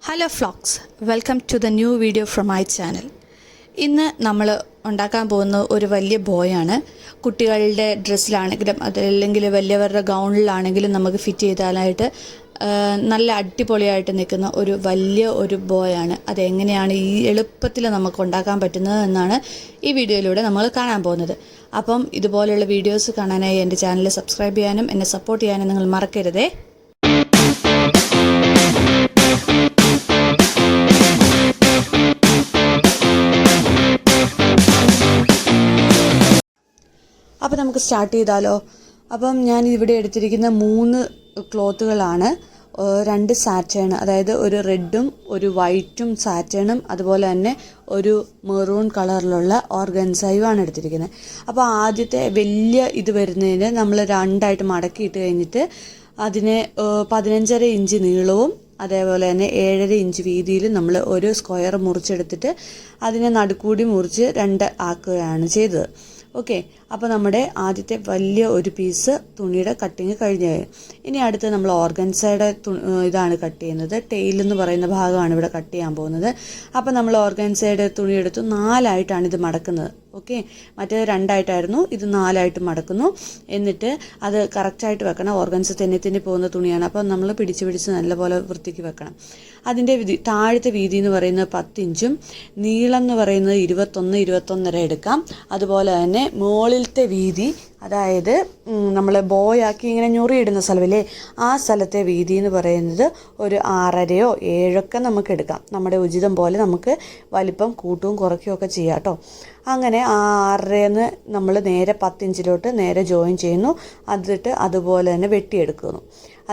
Hello folks, welcome to the new video from my channel. ഇന്ന് നമ്മൾ ഉണ്ടാക്കാൻ പോകുന്ന ഒരു വലിയ ബോയാണ്. കുട്ടികളുടെ ഡ്രസ്സിലാണെങ്കിലും അതല്ലെങ്കിൽ വലിയവരുടെ ഗൗണിലാണെങ്കിലും നമുക്ക് ഫിറ്റ് ചെയ്താലായിട്ട് നല്ല അടിപൊളിയായിട്ട് നിൽക്കുന്ന ഒരു വലിയ ഒരു ബോയാണ്. അതെങ്ങനെയാണ് ഈ എളുപ്പത്തിൽ നമുക്ക് ഉണ്ടാക്കാൻ പറ്റുന്നത് എന്നാണ് ഈ വീഡിയോയിലൂടെ നമ്മൾ കാണാൻ പോകുന്നത്. അപ്പം ഇതുപോലെയുള്ള വീഡിയോസ് കാണാനായി എൻ്റെ ചാനൽ സബ്സ്ക്രൈബ് ചെയ്യാനും എന്നെ സപ്പോർട്ട് ചെയ്യാനും നിങ്ങൾ മറക്കരുതേ. അപ്പോൾ നമുക്ക് സ്റ്റാർട്ട് ചെയ്താലോ. അപ്പം ഞാൻ ഇവിടെ എടുത്തിരിക്കുന്ന 3 ക്ലോത്തുകളാണ്. 2 സാറ്റേൺ, അതായത് ഒരു റെഡും ഒരു വൈറ്റും സാറ്റേണും അതുപോലെ തന്നെ ഒരു മെറൂൺ കളറിലുള്ള ഓർഗൻസയുമാണ് എടുത്തിരിക്കുന്നത്. അപ്പോൾ ആദ്യത്തെ വലിയ ഇത് വരുന്നതിന് നമ്മൾ 2ആയിട്ട് മടക്കിയിട്ട് കഴിഞ്ഞിട്ട് അതിന് 15.5 ഇഞ്ച് നീളവും അതേപോലെ തന്നെ 7.5 ഇഞ്ച് വീതിയിലും നമ്മൾ ഒരു സ്ക്വയർ മുറിച്ചെടുത്തിട്ട് അതിനെ നടുക്കൂടി മുറിച്ച് 2 ആക്കുകയാണ് ചെയ്തത്. ഓക്കെ, അപ്പോൾ നമ്മുടെ ആദ്യത്തെ വലിയ ഒരു പീസ് തുണിയുടെ കട്ടിങ് കഴിഞ്ഞു. ഇനി അടുത്ത് നമ്മൾ ഓർഗൻസയുടെ ഇതാണ് കട്ട് ചെയ്യുന്നത്. ടെയിൽ എന്ന് പറയുന്ന ഭാഗമാണ് ഇവിടെ കട്ട് ചെയ്യാൻ പോകുന്നത്. അപ്പോൾ നമ്മൾ ഓർഗൻസയുടെ തുണി എടുത്ത് 4ആയിട്ടാണ് ഇത് മടക്കുന്നത്. ഓക്കെ, മറ്റേത് 2ആയിട്ടായിരുന്നു, ഇത് 4ആയിട്ട് മടക്കുന്നു. എന്നിട്ട് അത് കറക്റ്റായിട്ട് വെക്കണം. ഓർഗൻസ് തെന്നി പോകുന്ന തുണിയാണ്, അപ്പോൾ നമ്മൾ പിടിച്ച് നല്ലപോലെ വൃത്തിക്ക് വെക്കണം. അതിൻ്റെ താഴത്തെ വീതി എന്ന് പറയുന്നത് 10 ഇഞ്ചും നീളം എന്ന് പറയുന്നത് 21-21.5 എടുക്കാം. അതുപോലെ തന്നെ മുകളിലത്തെ വീതി, അതായത് നമ്മൾ ബോയാക്കി ഇങ്ങനെ ഞൊറിയിടുന്ന സ്ഥലമില്ലേ, ആ സ്ഥലത്തെ വീതി എന്ന് പറയുന്നത് ഒരു 6.5-ഓ 7 നമുക്ക് എടുക്കാം. നമ്മുടെ ഉചിതം പോലെ നമുക്ക് വലിപ്പം കൂട്ടുകയും കുറയ്ക്കുകയും ഒക്കെ ചെയ്യാം കേട്ടോ. അങ്ങനെ ആ 6.5 നമ്മൾ നേരെ 10 ഇഞ്ചിലോട്ട് നേരെ ജോയിൻ ചെയ്യുന്നു. അതിട്ട് അതുപോലെ തന്നെ വെട്ടിയെടുക്കുന്നു.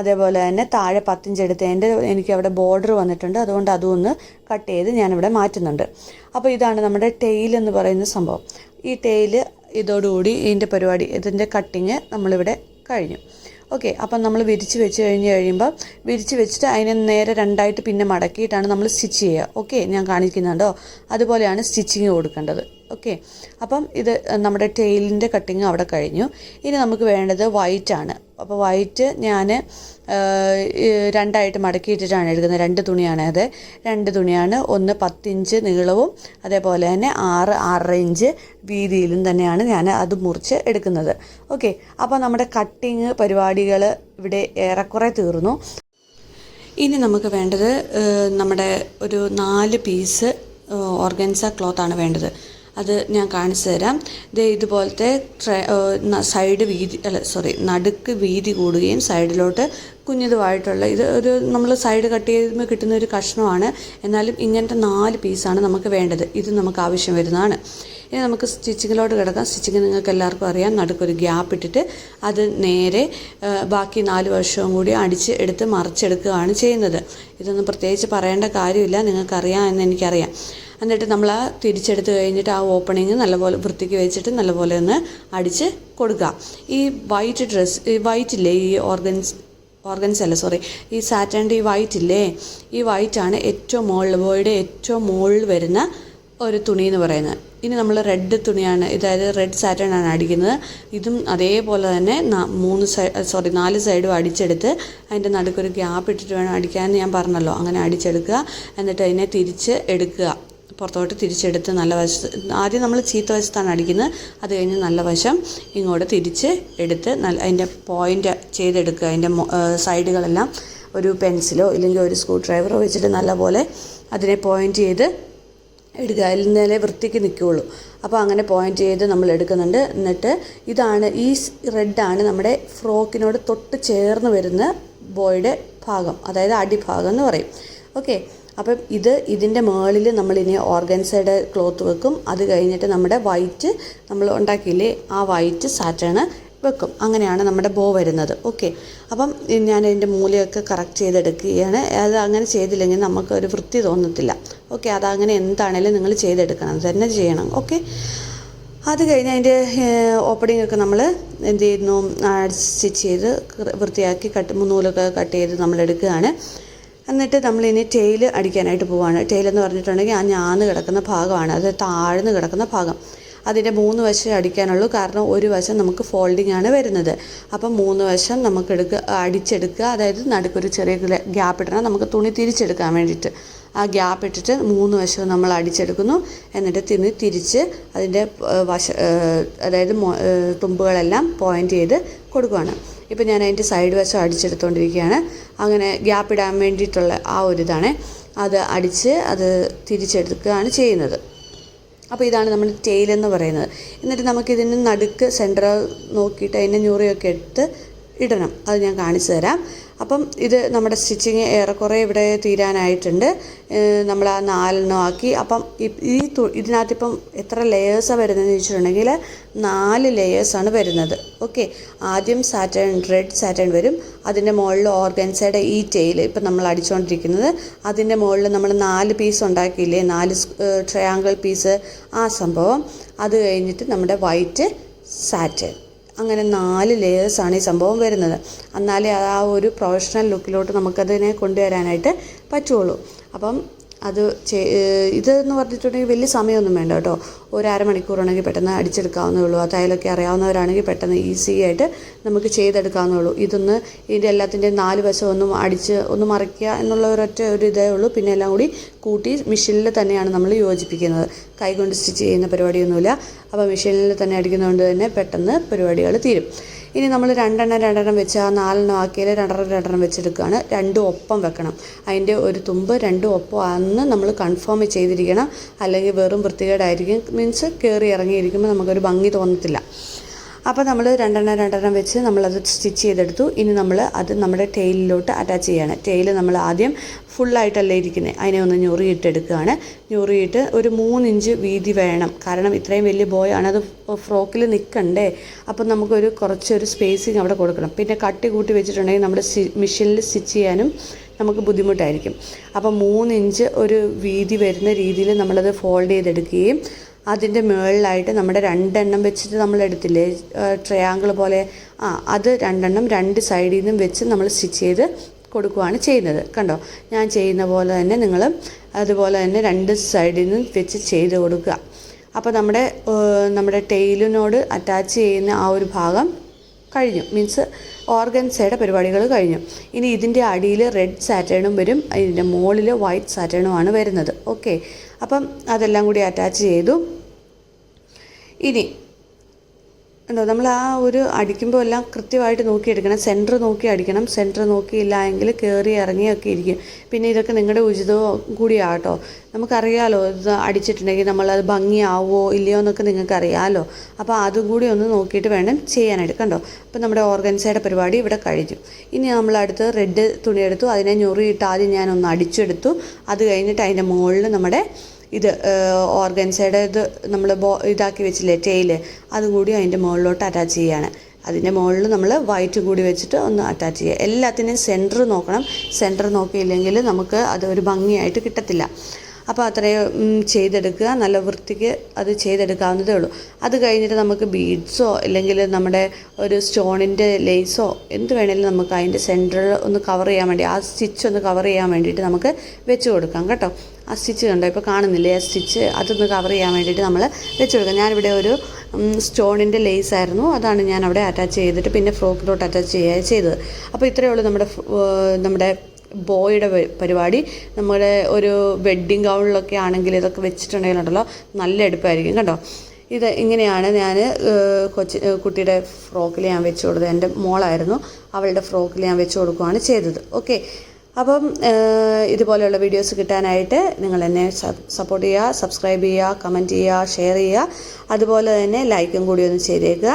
അതേപോലെ തന്നെ താഴെ 10 ഇഞ്ച് എടുത്തതിൻ്റെ എനിക്ക് അവിടെ ബോർഡർ വന്നിട്ടുണ്ട്, അതുകൊണ്ട് അതും ഒന്ന് കട്ട് ചെയ്ത് ഞാനിവിടെ മാറ്റുന്നുണ്ട്. അപ്പോൾ ഇതാണ് നമ്മുടെ ടെയിൽ എന്ന് പറയുന്ന സംഭവം. ഈ ടെയിൽ ഇതോടുകൂടി ഇതിൻ്റെ പരിപാടി, ഇതിൻ്റെ കട്ടിങ് നമ്മളിവിടെ കഴിഞ്ഞു. ഓക്കെ, അപ്പം നമ്മൾ വിരിച്ച് കഴിയുമ്പോൾ വിരിച്ച് വെച്ചിട്ട് അതിനെ നേരെ 2ആയിട്ട് പിന്നെ മടക്കിയിട്ടാണ് നമ്മൾ സ്റ്റിച്ച് ചെയ്യുക. ഓക്കെ, ഞാൻ കാണിക്കുന്നുണ്ടോ, അതുപോലെയാണ് സ്റ്റിച്ചിങ് കൊടുക്കേണ്ടത്. ഓക്കെ, അപ്പം ഇത് നമ്മുടെ ടെയിലിൻ്റെ കട്ടിങ് അവിടെ കഴിഞ്ഞു. ഇനി നമുക്ക് വേണ്ടത് വൈറ്റാണ്. അപ്പോൾ വൈറ്റ് ഞാൻ 2ആയിട്ട് മടക്കിയിട്ടിട്ടാണ് എടുക്കുന്നത്. 2 തുണിയാണ് അത്. 2 തുണിയാണ്. ഒന്ന് 10 ഇഞ്ച് നീളവും അതേപോലെ തന്നെ 6-6.5 ഇഞ്ച് വീതിയിലും തന്നെയാണ് ഞാൻ അത് മുറിച്ച് എടുക്കുന്നത്. ഓക്കെ, അപ്പോൾ നമ്മുടെ കട്ടിങ് പരിപാടികൾ ഇവിടെ ഏറെക്കുറെ തീർന്നു. ഇനി നമുക്ക് വേണ്ടത് നമ്മുടെ ഒരു 4 പീസ് ഓർഗൻസ ക്ലോത്താണ് വേണ്ടത്. അത് ഞാൻ കാണിച്ചു തരാം. ഇതുപോലത്തെ സൈഡ് വീതി നടുക്ക് വീതി കൂടുകയും സൈഡിലോട്ട് കുഞ്ഞിതുമായിട്ടുള്ള ഇത് ഒരു നമ്മൾ സൈഡ് കട്ട് ചെയ്യുമ്പോൾ കിട്ടുന്ന ഒരു കഷ്ണമാണ്. എന്നാലും ഇങ്ങനത്തെ 4 പീസാണ് നമുക്ക് വേണ്ടത്. ഇത് നമുക്ക് ആവശ്യം വരുന്നതാണ്. ഇനി നമുക്ക് സ്റ്റിച്ചിങ്ങിലോട്ട് കിടക്കാം. സ്റ്റിച്ചിങ് നിങ്ങൾക്ക് എല്ലാവർക്കും അറിയാം. നടുക്കൊരു ഗ്യാപ്പ് ഇട്ടിട്ട് അത് നേരെ ബാക്കി 4 വശവും കൂടി അടിച്ച് എടുത്ത് മറിച്ചെടുക്കുകയാണ് ചെയ്യുന്നത്. ഇതൊന്നും പ്രത്യേകിച്ച് പറയേണ്ട കാര്യമില്ല, നിങ്ങൾക്കറിയാം എന്ന് എനിക്കറിയാം. എന്നിട്ട് നമ്മൾ ആ തിരിച്ചെടുത്ത് കഴിഞ്ഞിട്ട് ആ ഓപ്പണിങ് നല്ലപോലെ വൃത്തിക്ക് വെച്ചിട്ട് നല്ലപോലെ ഒന്ന് അടിച്ച് കൊടുക്കുക. ഈ വൈറ്റ് ഡ്രസ്സ്, ഈ വൈറ്റില്ലേ, ഈ ഈ സാറ്റൻ്റെ ഈ വൈറ്റില്ലേ, ഈ വൈറ്റാണ് ഏറ്റവും മുകളിൽ, ബോയുടെ ഏറ്റവും മുകളിൽ വരുന്ന ഒരു തുണി എന്ന് പറയുന്നത്. ഇനി നമ്മൾ റെഡ് തുണിയാണ്, അതായത് റെഡ് സാറ്റൺ ആണ് അടിക്കുന്നത്. ഇതും അതേപോലെ തന്നെ 4 സൈഡും അടിച്ചെടുത്ത് അതിൻ്റെ നടുക്കൊരു ഗ്യാപ്പ് ഇട്ടിട്ട് വേണം അടിക്കാൻ ഞാൻ പറഞ്ഞല്ലോ. അങ്ങനെ അടിച്ചെടുക്കുക. എന്നിട്ട് അതിനെ തിരിച്ച് എടുക്കുക, പുറത്തോട്ട് തിരിച്ചെടുത്ത് നല്ല വശത്ത്, ആദ്യം നമ്മൾ ചീത്ത വശത്താണ് അടിക്കുന്നത്. അത് കഴിഞ്ഞ് നല്ല വശം ഇങ്ങോട്ട് തിരിച്ച് എടുത്ത് അതിൻ്റെ പോയിൻ്റ് ചെയ്തെടുക്കുക. അതിൻ്റെ സൈഡുകളെല്ലാം ഒരു പെൻസിലോ ഇല്ലെങ്കിൽ ഒരു സ്ക്രൂ ഡ്രൈവറോ വെച്ചിട്ട് നല്ലപോലെ അതിനെ പോയിൻ്റ് ചെയ്ത് എടുക്കുക. അതിൽ നിന്നേ വൃത്തിക്ക് നിൽക്കുകയുള്ളൂ. അപ്പോൾ അങ്ങനെ പോയിൻ്റ് ചെയ്ത് നമ്മൾ എടുക്കുന്നുണ്ട്. എന്നിട്ട് ഇതാണ്, ഈ റെഡാണ് നമ്മുടെ ഫ്രോക്കിനോട് തൊട്ട് ചേർന്ന് വരുന്ന ബോയുടെ ഭാഗം, അതായത് അടിഭാഗം എന്ന് പറയും. ഓക്കെ, അപ്പം ഇതിൻ്റെ മുകളിൽ നമ്മളിനി ഓർഗൻസയുടെ ക്ലോത്ത് വെക്കും. അത് കഴിഞ്ഞിട്ട് നമ്മുടെ വൈറ്റ് നമ്മൾ ഉണ്ടാക്കിയില്ലേ, ആ വൈറ്റ് സാറ്റേണ് വെക്കും. അങ്ങനെയാണ് നമ്മുടെ ബോ വരുന്നത്. ഓക്കെ, അപ്പം ഞാൻ അതിൻ്റെ മൂലയൊക്കെ കറക്റ്റ് ചെയ്തെടുക്കുകയാണ്. അത് അങ്ങനെ ചെയ്തില്ലെങ്കിൽ നമുക്ക് ഒരു വൃത്തി തോന്നത്തില്ല. ഓക്കെ, അതങ്ങനെ എന്താണേലും നിങ്ങൾ ചെയ്തെടുക്കണം, തന്നെ ചെയ്യണം. ഓക്കെ, അത് കഴിഞ്ഞ് അതിൻ്റെ ഓപ്പണിംഗ് ഒക്കെ നമ്മൾ എന്ത് ചെയ്യുന്നു, സ്റ്റിച്ച് ചെയ്ത് വൃത്തിയാക്കി നൂലൊക്കെ കട്ട് ചെയ്ത് നമ്മൾ എടുക്കുകയാണ്. എന്നിട്ട് നമ്മളിനി ടെയിൽ അടിക്കാനായിട്ട് പോവുകയാണ്. ടെയിലെന്ന് പറഞ്ഞിട്ടുണ്ടെങ്കിൽ ആ ഞാന്ന് കിടക്കുന്ന ഭാഗമാണ്, അത് താഴ്ന്ന് കിടക്കുന്ന ഭാഗം. അതിൻ്റെ 3 വശം അടിക്കാനുള്ളൂ, കാരണം ഒരു വശം നമുക്ക് ഫോൾഡിംഗ് ആണ് വരുന്നത്. അപ്പം 3 വശം നമുക്ക് അടിച്ചെടുക്കുക. അതായത് നടുക്കൊരു ചെറിയ ഗ്യാപ്പ് ഇടണം നമുക്ക് തുണി തിരിച്ചെടുക്കാൻ വേണ്ടിയിട്ട്. ആ ഗ്യാപ്പ് ഇട്ടിട്ട് 3 വശവും നമ്മൾ അടിച്ചെടുക്കുന്നു. എന്നിട്ട് തിരിച്ച് അതിൻ്റെ അതായത് തുമ്പുകളെല്ലാം പോയിൻ്റ് ചെയ്ത് കൊടുക്കുകയാണ്. ഇപ്പോൾ ഞാൻ അതിൻ്റെ സൈഡ് വശം അടിച്ചെടുത്തുകൊണ്ടിരിക്കുകയാണ്. അങ്ങനെ ഗ്യാപ്പ് ഇടാൻ വേണ്ടിയിട്ടുള്ള ആ ഒരു ഇതാണ്, അത് അടിച്ച് അത് തിരിച്ചെടുക്കുകയാണ് ചെയ്യുന്നത്. അപ്പോൾ ഇതാണ് നമ്മൾ ടെയിലെന്ന് പറയുന്നത്. എന്നിട്ട് നമുക്കിതിന് നടുക്ക് സെൻറ്റർ നോക്കിയിട്ട് അതിൻ്റെ ഞൊറിയൊക്കെ എടുത്ത് ഇടണം. അത് ഞാൻ കാണിച്ചു തരാം. അപ്പം ഇത് നമ്മുടെ സ്റ്റിച്ചിങ് ഏറെക്കുറെ ഇവിടെ തീരാനായിട്ടുണ്ട്. നമ്മൾ ആ 4 ആക്കി. അപ്പം ഇതിനകത്തിപ്പം എത്ര ലെയേഴ്സാണ് വരുന്നതെന്ന് ചോദിച്ചിട്ടുണ്ടെങ്കിൽ 4 ലെയേഴ്സാണ് വരുന്നത്. ഓക്കെ, ആദ്യം റെഡ് സാറ്റേൺ വരും. അതിൻ്റെ മുകളിൽ ഓർഗൻസയുടെ ഈ ടെയിൽ ഇപ്പം നമ്മൾ അടിച്ചുകൊണ്ടിരിക്കുന്നത്, അതിൻ്റെ മുകളിൽ നമ്മൾ 4 പീസ് ഉണ്ടാക്കിയില്ലേ, 4 ട്രയാങ്കിൾ പീസ്, ആ സംഭവം. അത് കഴിഞ്ഞിട്ട് നമ്മുടെ വൈറ്റ് സാറ്റേൺ. അങ്ങനെ 4 ലെയേഴ്സാണ് ഈ സംഭവം വരുന്നത്. എന്നാലേ ആ ഒരു പ്രൊഫഷണൽ ലുക്കിലോട്ട് നമുക്കതിനെ കൊണ്ടുവരാനായിട്ട് പറ്റുള്ളൂ. അപ്പം അത് ഇതെന്ന് പറഞ്ഞിട്ടുണ്ടെങ്കിൽ വലിയ സമയമൊന്നും വേണ്ട കേട്ടോ. ഒരു അരമണിക്കൂറാണെങ്കിൽ പെട്ടെന്ന് അടിച്ചെടുക്കാവുന്നേ ഉള്ളൂ. ആ തയ്യലൊക്കെ അറിയാവുന്നവരാണെങ്കിൽ പെട്ടെന്ന് ഈസി ആയിട്ട് നമുക്ക് ചെയ്തെടുക്കാവുന്നേ ഉള്ളൂ. ഇതിൻ്റെ എല്ലാത്തിൻ്റെയും 4 വശം ഒന്ന് മറിക്കുക എന്നുള്ള ഒരു ഇതേ ഉള്ളൂ. പിന്നെ എല്ലാം കൂടി കൂട്ടി മെഷീനിൽ തന്നെയാണ് നമ്മൾ യോജിപ്പിക്കുന്നത്. കൈകൊണ്ട് സ്റ്റിച്ച് ചെയ്യുന്ന പരിപാടിയൊന്നുമില്ല. അപ്പോൾ മെഷീനിൽ തന്നെ അടിക്കുന്നതുകൊണ്ട് തന്നെ പെട്ടെന്ന് പരിപാടികൾ തീരും. ഇനി നമ്മൾ രണ്ടെണ്ണം വെച്ച് ആ 4 ആക്കിയാൽ 2 വെച്ചെടുക്കുകയാണ്. 2 ഒപ്പം വെക്കണം. അതിൻ്റെ ഒരു തുമ്പ് 2 ഒപ്പം ആണെന്ന് നമ്മൾ കൺഫേം ചെയ്തിരിക്കണം. അല്ലെങ്കിൽ വെറും വൃത്തികേടായിരിക്കും. മീൻസ് കയറി ഇറങ്ങിയിരിക്കുമ്പോൾ നമുക്കൊരു ഭംഗി തോന്നത്തില്ല. അപ്പോൾ നമ്മൾ 2 വെച്ച് നമ്മളത് സ്റ്റിച്ച് ചെയ്തെടുത്തു. ഇനി നമ്മൾ അത് നമ്മുടെ ടെയിലിലോട്ട് അറ്റാച്ച് ചെയ്യാണ്. ടെയിൽ നമ്മൾ ആദ്യം ഫുള്ളായിട്ടല്ലേ ഇരിക്കുന്നത്, അതിനെ ഒന്ന് ഞൊറിയിട്ടെടുക്കുകയാണ്. ഞൊറിയിട്ട് ഒരു 3 ഇഞ്ച് വീതി വേണം. കാരണം ഇത്രയും വലിയ ബോയാണ്, അത് ഫ്രോക്കിൽ നിൽക്കണ്ടേ. അപ്പം നമുക്കൊരു കുറച്ചൊരു സ്പേസിങ് അവിടെ കൊടുക്കണം. പിന്നെ കട്ടി കൂട്ടി വെച്ചിട്ടുണ്ടെങ്കിൽ നമ്മുടെ മെഷീനിൽ സ്റ്റിച്ച് ചെയ്യാനും നമുക്ക് ബുദ്ധിമുട്ടായിരിക്കും. അപ്പം 3 ഇഞ്ച് ഒരു വീതി വരുന്ന രീതിയിൽ നമ്മളത് ഫോൾഡ് ചെയ്തെടുക്കുകയും അതിൻ്റെ മുകളിലായിട്ട് നമ്മുടെ 2 വെച്ചിട്ട് നമ്മൾ എടുത്തില്ലേ ട്രയാങ്കിൾ പോലെ, അത് 2 2 സൈഡിൽ നിന്നും വെച്ച് നമ്മൾ സ്റ്റിച്ച് ചെയ്ത് കൊടുക്കുകയാണ് ചെയ്യുന്നത്. കണ്ടോ, ഞാൻ ചെയ്യുന്ന പോലെ തന്നെ നിങ്ങൾ അതുപോലെ തന്നെ 2 സൈഡിൽ നിന്നും വെച്ച് ചെയ്ത് കൊടുക്കുക. അപ്പോൾ നമ്മുടെ ടെയിലിനോട് അറ്റാച്ച് ചെയ്യുന്ന ആ ഒരു ഭാഗം കഴിഞ്ഞു. മീൻസ് ഓർഗൻസയുടെ പരിപാടികൾ കഴിഞ്ഞു. ഇനി ഇതിൻ്റെ അടിയിൽ റെഡ് സാറ്റേണും വരും, ഇതിൻ്റെ മുകളിൽ വൈറ്റ് സാറ്റേണുമാണ് വരുന്നത്. ഓക്കെ, അപ്പം അതെല്ലാം കൂടി അറ്റാച്ച് ചെയ്തു. ഇനി നമ്മൾ ആ ഒരു അടിക്കുമ്പോൾ എല്ലാം കൃത്യമായിട്ട് നോക്കിയെടുക്കണം. സെൻറ്റർ നോക്കി അടിക്കണം. സെൻറ്റർ നോക്കിയില്ല എങ്കിൽ കയറി ഇറങ്ങിയൊക്കെ ഇരിക്കും. പിന്നെ ഇതൊക്കെ നിങ്ങളുടെ ഉചിതവും കൂടിയാട്ടോ. നമുക്കറിയാമല്ലോ ഇത് അടിച്ചിട്ടുണ്ടെങ്കിൽ നമ്മളത് ഭംഗിയാവുമോ ഇല്ലയോ എന്നൊക്കെ നിങ്ങൾക്കറിയാമല്ലോ. അപ്പോൾ അതും കൂടി ഒന്ന് നോക്കിയിട്ട് വേണം ചെയ്യാനായിട്ട്. കണ്ടോ, അപ്പോൾ നമ്മുടെ ഓർഗൻസയുടെ പരിപാടി ഇവിടെ കഴിഞ്ഞു. ഇനി നമ്മൾ അടുത്ത് റെഡ് തുണിയെടുത്തു. അതിനെ ഞൊറിയിട്ട് ആദ്യം ഞാനൊന്ന് അടിച്ചെടുത്തു. അത് കഴിഞ്ഞിട്ട് അതിൻ്റെ മുകളിൽ നമ്മുടെ ഓർഗൻസയുടെ നമ്മൾ ഇതാക്കി വെച്ചില്ലേ ടെയില്, അതും കൂടി അതിൻ്റെ മുകളിലോട്ട് അറ്റാച്ച് ചെയ്യുകയാണ്. അതിൻ്റെ മുകളിൽ നമ്മൾ വൈറ്റ് കൂടി വെച്ചിട്ട് ഒന്ന് അറ്റാച്ച് ചെയ്യുക. എല്ലാത്തിനെയും സെൻറ്റർ നോക്കണം. സെൻറ്റർ നോക്കിയില്ലെങ്കിൽ നമുക്ക് അത് ഒരു ഭംഗിയായിട്ട് കിട്ടത്തില്ല. അപ്പോൾ അത്രയും ചെയ്തെടുക്കുക. നല്ല വൃത്തിക്ക് അത് ചെയ്തെടുക്കാവുന്നതേ ഉള്ളൂ. അത് കഴിഞ്ഞിട്ട് നമുക്ക് ബീഡ്സോ അല്ലെങ്കിൽ നമ്മുടെ ഒരു സ്റ്റോണിൻ്റെ ലേസോ എന്ത് വേണമെങ്കിലും നമുക്ക് അതിൻ്റെ സെൻറ്ററിൽ ഒന്ന് കവർ ചെയ്യാൻ വേണ്ടി, ആ സ്റ്റിച്ച് ഒന്ന് കവർ ചെയ്യാൻ വേണ്ടിയിട്ട് നമുക്ക് വെച്ച് കൊടുക്കാം കേട്ടോ. ആ സ്റ്റിച്ച് കണ്ടോ, ഇപ്പോൾ കാണുന്നില്ലേ ആ സ്റ്റിച്ച്, അതൊന്ന് കവർ ചെയ്യാൻ വേണ്ടിയിട്ട് നമ്മൾ വെച്ച് കൊടുക്കാം. ഞാനിവിടെ ഒരു സ്റ്റോണിൻ്റെ ലേസ് ആയിരുന്നു, അതാണ് ഞാൻ അവിടെ അറ്റാച്ച് ചെയ്തിട്ട് പിന്നെ ഫ്രോക്കിലോട്ട് അറ്റാച്ച് ചെയ്തത്. അപ്പോൾ ഇത്രയേ ഉള്ളൂ നമ്മുടെ ബോയുടെ പരിപാടി. നമ്മുടെ ഒരു വെഡ്ഡിങ് ഗൗണിലൊക്കെ ആണെങ്കിൽ ഇതൊക്കെ വെച്ചിട്ടുണ്ടെങ്കിലുണ്ടല്ലോ നല്ല എടുപ്പായിരിക്കും. കണ്ടോ, ഇത് ഇങ്ങനെയാണ് ഞാൻ കുട്ടിയുടെ ഫ്രോക്കിൽ ഞാൻ വെച്ച് കൊടുത്തത്. എൻ്റെ മോളായിരുന്നു, അവളുടെ ഫ്രോക്കിൽ ഞാൻ വെച്ച് കൊടുക്കുകയാണ് ചെയ്തത്. ഓക്കെ, അപ്പം ഇതുപോലെയുള്ള വീഡിയോസ് കിട്ടാനായിട്ട് നിങ്ങൾ എന്നെ സപ്പോർട്ട് ചെയ്യുക, സബ്സ്ക്രൈബ് ചെയ്യുക, കമൻറ്റ് ചെയ്യുക, ഷെയർ ചെയ്യുക. അതുപോലെ തന്നെ ലൈക്കും കൂടി ഒന്ന് ചെയ്തേക്കുക.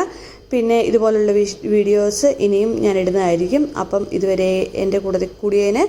പിന്നെ ഇതുപോലുള്ള വീഡിയോസ് ഇനിയും ഞാൻ ഇടുന്നതായിരിക്കും. അപ്പം ഇതുവരെ എൻ്റെ കൂടിയതിന്